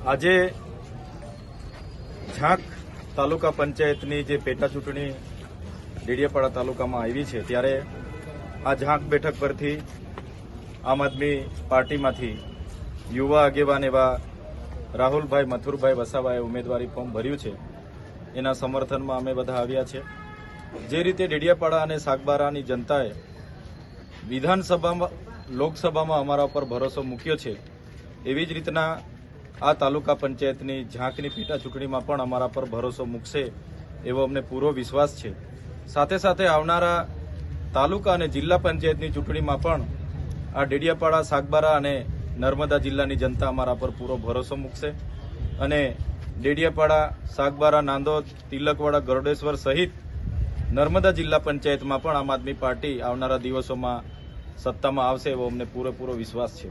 આજે ઝાંખ તાલુકા પંચાયતની જે પેટા ચૂંટણી ડેડિયાપાડા તાલુકામાં આવી છે ત્યારે આ ઝાંખ બેઠક પરથી આમ આદમી પાર્ટીમાંથી યુવા આગેવાન એવા રાહુલભાઈ મથુરભાઈ વસાવાએ ઉમેદવારી ફોર્મ ભર્યું છે. એના સમર્થનમાં અમે બધા આવ્યા છે. જે રીતે ડેડિયાપાડા અને સાગબારાની જનતાએ વિધાનસભામાં લોકસભામાં અમારા ઉપર ભરોસો મૂક્યો છે, એવી જ રીતના આ તાલુકા પંચાયતની ઝાંખની પેટા ચૂંટણીમાં પણ અમારા પર ભરોસો મૂકશે એવો અમને પૂરો વિશ્વાસ છે. સાથે સાથે આવનારા તાલુકા અને જિલ્લા પંચાયતની ચૂંટણીમાં પણ આ ડેડિયાપાડા, સાગબારા અને નર્મદા જિલ્લાની જનતા અમારા પર પૂરો ભરોસો મૂકશે અને ડેડિયાપાડા, સાગબારા, નાંદોદ, તિલકવાડા, ગરુડેશ્વર સહિત નર્મદા જિલ્લા પંચાયતમાં પણ આમ આદમી પાર્ટી આવનારા દિવસોમાં સત્તામાં આવશે એવો અમને પૂરેપૂરો વિશ્વાસ છે.